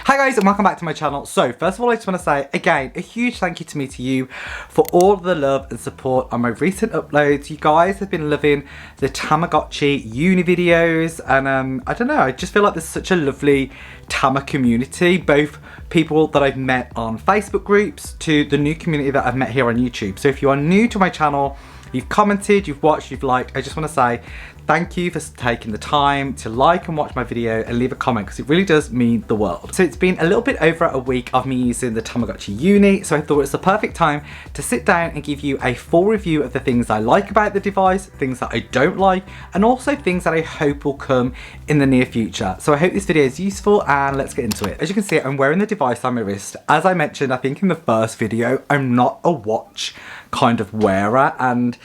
Hi guys and welcome back to my channel. So first of all I just want to say again a huge thank you to you for all the love and support on my recent uploads. You guys have been loving the Tamagotchi Uni videos and I don't know, I just feel like there's such a lovely Tama community, both people that I've met on Facebook groups to the new community that I've met here on YouTube. So if you are new to my channel, you've commented, you've watched, you've liked, I just want to say thank you for taking the time to like and watch my video and leave a comment because it really does mean the world. So it's been a little bit over a week of me using the Tamagotchi Uni, so I thought it's the perfect time to sit down and give you a full review of the things I like about the device, things that I don't like, and also things that I hope will come in the near future. So I hope this video is useful and let's get into it. As you can see, I'm wearing the device on my wrist. As I mentioned, I think in the first video, I'm not a watch kind of wearer, and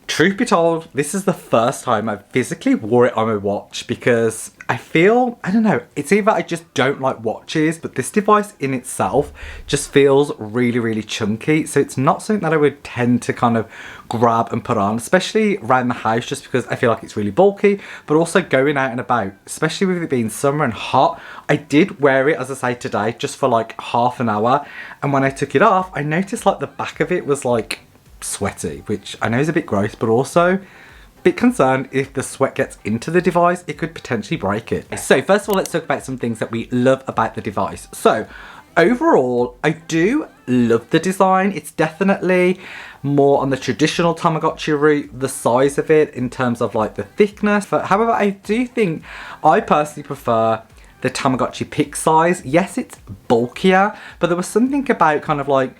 truth be told, this is the first time I physically wore it on my watch because I feel, I don't know, it's either I just don't like watches, but this device in itself just feels really chunky. So it's not something that I would tend to kind of grab and put on, especially around the house, just because I feel like it's really bulky, but also going out and about, especially with it being summer and hot. I did wear it, as I say, today, just for like half an hour. And when I took it off, I noticed like the back of it was like sweaty, which I know is a bit gross, but also a bit concerned if the sweat gets into the device, it could potentially break it. So first of all, let's talk about some things that we love about the device. So overall, I do love the design. It's definitely more on the traditional Tamagotchi route, the size of it in terms of like the thickness. But however, I do think I personally prefer the Tamagotchi pick size. Yes, it's bulkier, but there was something about kind of like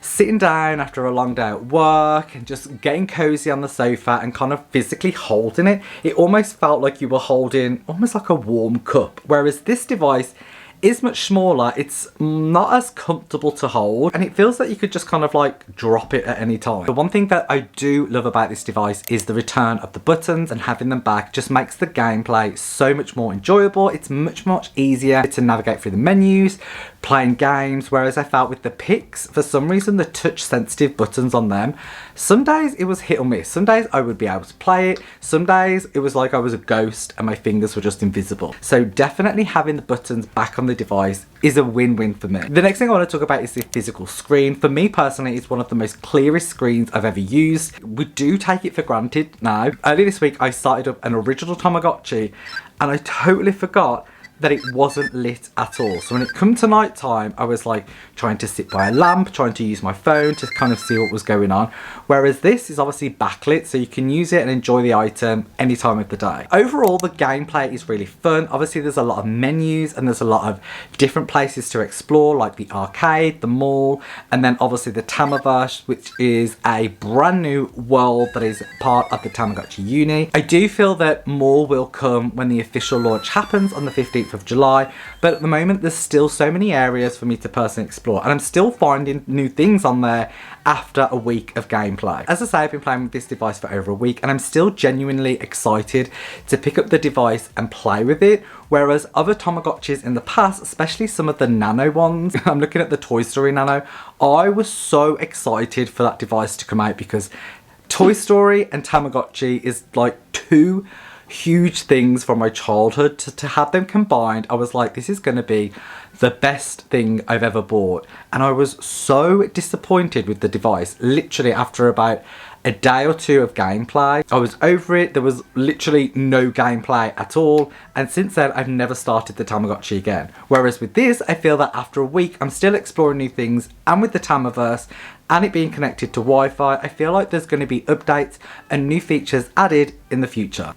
sitting down after a long day at work and just getting cozy on the sofa and kind of physically holding it. It almost felt like you were holding almost like a warm cup, whereas this device is much smaller. It's not as comfortable to hold and it feels like you could just kind of like drop it at any time. The one thing that I do love about this device is the return of the buttons, and having them back just makes the gameplay so much more enjoyable. It's much easier to navigate through the menus, playing games, whereas I felt with the picks, for some reason the touch sensitive buttons on them, some days it was hit or miss. Some days I would be able to play it, some days it was like I was a ghost and my fingers were just invisible. So definitely having the buttons back on the device is a win-win for me. The next thing I want to talk about is the physical screen. For me personally, it's one of the most clearest screens I've ever used. We do take it for granted now. Earlier this week I started up an original Tamagotchi and I totally forgot that it wasn't lit at all. So when it come to night time, I was like trying to sit by a lamp, trying to use my phone to kind of see what was going on. Whereas this is obviously backlit, so you can use it and enjoy the item any time of the day. Overall, the gameplay is really fun. Obviously, there's a lot of menus and there's a lot of different places to explore, like the arcade, the mall, and then obviously the Tamaverse, which is a brand new world that is part of the Tamagotchi Uni. I do feel that more will come when the official launch happens on the 15th of July, but at the moment there's still so many areas for me to personally explore and I'm still finding new things on there after a week of gameplay. As I say, I've been playing with this device for over a week and I'm still genuinely excited to pick up the device and play with it, whereas other Tamagotchis in the past, especially some of the Nano ones, I'm looking at the Toy Story Nano, I was so excited for that device to come out because Toy Story and Tamagotchi is like two huge things from my childhood. To have them combined, I was like, this is going to be the best thing I've ever bought. And I was so disappointed with the device. Literally after about a day or two of gameplay, I was over it. There was literally no gameplay at all, and since then I've never started the Tamagotchi again. Whereas with this, I feel that after a week I'm still exploring new things, and with the Tamaverse and it being connected to Wi-Fi, I feel like there's going to be updates and new features added in the future.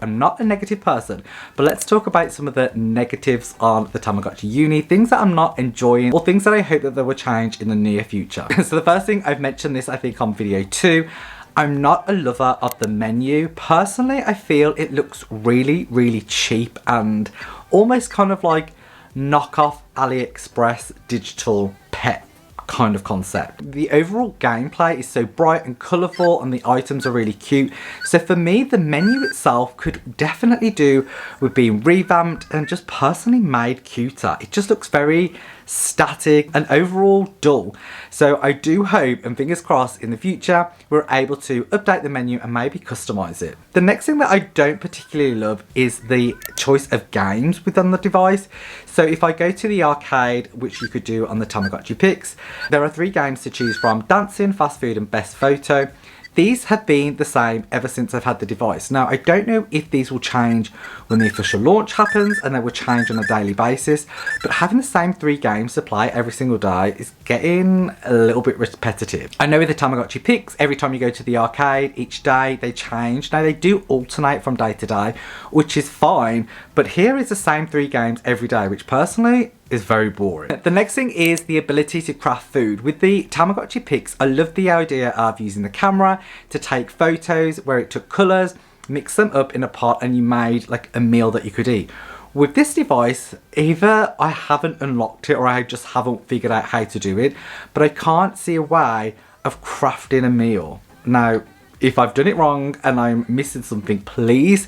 I'm not a negative person, but let's talk about some of the negatives on the Tamagotchi Uni, things that I'm not enjoying or things that I hope that they will change in the near future. So the first thing, I've mentioned this I think on video 2, I'm not a lover of the menu. Personally, I feel it looks really cheap and almost kind of like knockoff AliExpress digital pet kind of concept. The overall gameplay is so bright and colourful and the items are really cute. So for me, the menu itself could definitely do with being revamped and just personally made cuter. It just looks very static, and overall dull. So I do hope, and fingers crossed, in the future we're able to update the menu and maybe customize it. The next thing that I don't particularly love is the choice of games within the device. So if I go to the arcade, which you could do on the Tamagotchi Pix, there are 3 games to choose from: dancing, fast food and best photo. These have been the same ever since I've had the device. Now, I don't know if these will change when the official launch happens and they will change on a daily basis, but having the same 3 games to play every single day is getting a little bit repetitive. I know with the Tamagotchi Pix, every time you go to the arcade, each day they change. Now, they do alternate from day to day, which is fine, but here is the same 3 games every day, which personally is very boring. The next thing is the ability to craft food. With the Tamagotchi Pix, I love the idea of using the camera to take photos where it took colours, mix them up in a pot, and you made like a meal that you could eat. With this device, either I haven't unlocked it or I just haven't figured out how to do it, but I can't see a way of crafting a meal. Now, if I've done it wrong and I'm missing something, please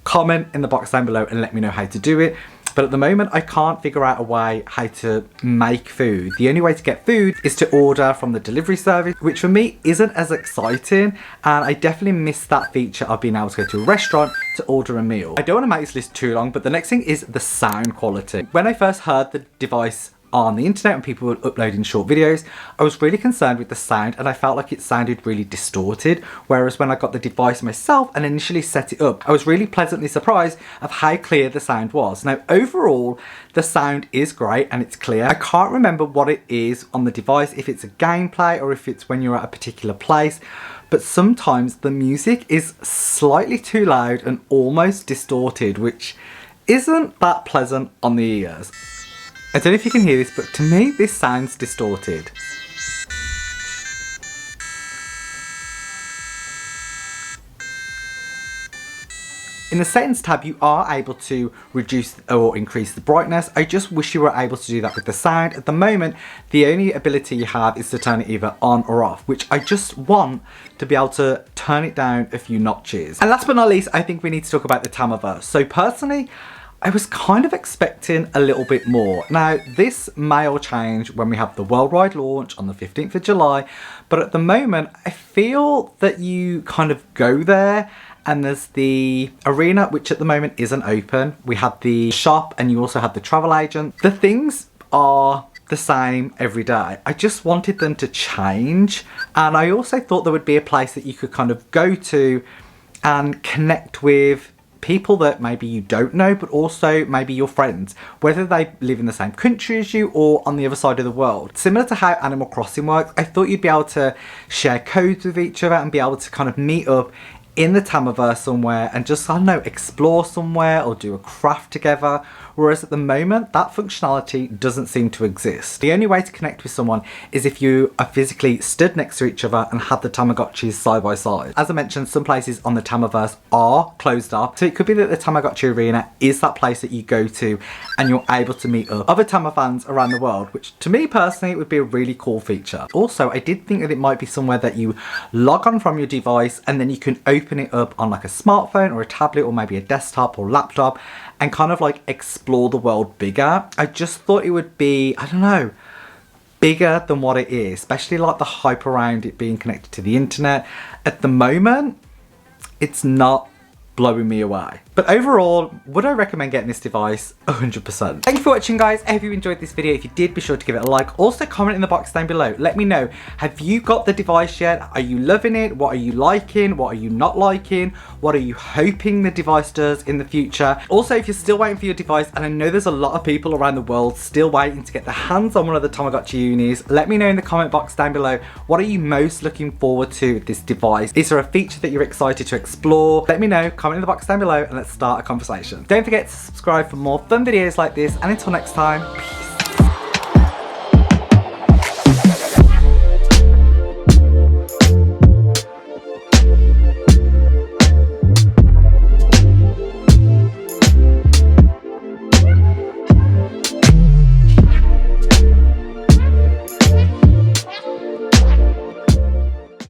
comment in the box down below and let me know how to do it. But at the moment, I can't figure out a way how to make food. The only way to get food is to order from the delivery service, which for me isn't as exciting. And I definitely miss that feature of being able to go to a restaurant to order a meal. I don't want to make this list too long, but the next thing is the sound quality. When I first heard the device on the internet and people were uploading short videos, I was really concerned with the sound and I felt like it sounded really distorted, whereas when I got the device myself and initially set it up, I was really pleasantly surprised of how clear the sound was. Now overall, the sound is great and it's clear. I can't remember what it is on the device, if it's a gameplay or if it's when you're at a particular place, but sometimes the music is slightly too loud and almost distorted, which isn't that pleasant on the ears. I don't know if you can hear this, but to me, this sounds distorted. In the settings tab, you are able to reduce or increase the brightness. I just wish you were able to do that with the sound. At the moment, the only ability you have is to turn it either on or off, which I just want to be able to turn it down a few notches. And last but not least, I think we need to talk about the Tamaverse. So personally, I was kind of expecting a little bit more. Now, this may all change when we have the worldwide launch on the 15th of July, but at the moment, I feel that you kind of go there and there's the arena, which at the moment isn't open. We have the shop and you also have the travel agent. The things are the same every day. I just wanted them to change. And I also thought there would be a place that you could kind of go to and connect with people that maybe you don't know, but also maybe your friends, whether they live in the same country as you or on the other side of the world. Similar to how Animal Crossing works, I thought you'd be able to share codes with each other and be able to kind of meet up in the Tamaverse somewhere and just, I don't know, explore somewhere or do a craft together. Whereas at the moment, that functionality doesn't seem to exist. The only way to connect with someone is if you are physically stood next to each other and have the Tamagotchis side by side. As I mentioned, some places on the Tamaverse are closed up. So it could be that the Tamagotchi Arena is that place that you go to and you're able to meet up other Tama fans around the world, which to me personally would be a really cool feature. Also, I did think that it might be somewhere that you log on from your device and then you can open it up on like a smartphone or a tablet or maybe a desktop or laptop and kind of like explore the world bigger. I just thought it would be, I don't know, bigger than what it is, especially like the hype around it being connected to the internet. At the moment, it's not blowing me away. But overall, would I recommend getting this device? 100%. Thank you for watching, guys. I hope you enjoyed this video. If you did, be sure to give it a like. Also, comment in the box down below. Let me know, have you got the device yet? Are you loving it? What are you liking? What are you not liking? What are you hoping the device does in the future? Also, if you're still waiting for your device, and I know there's a lot of people around the world still waiting to get their hands on one of the Tamagotchi Unis, let me know in the comment box down below, what are you most looking forward to with this device? Is there a feature that you're excited to explore? Let me know, comment in the box down below, and let's start a conversation. Don't forget to subscribe for more fun videos like this, and until next time, peace.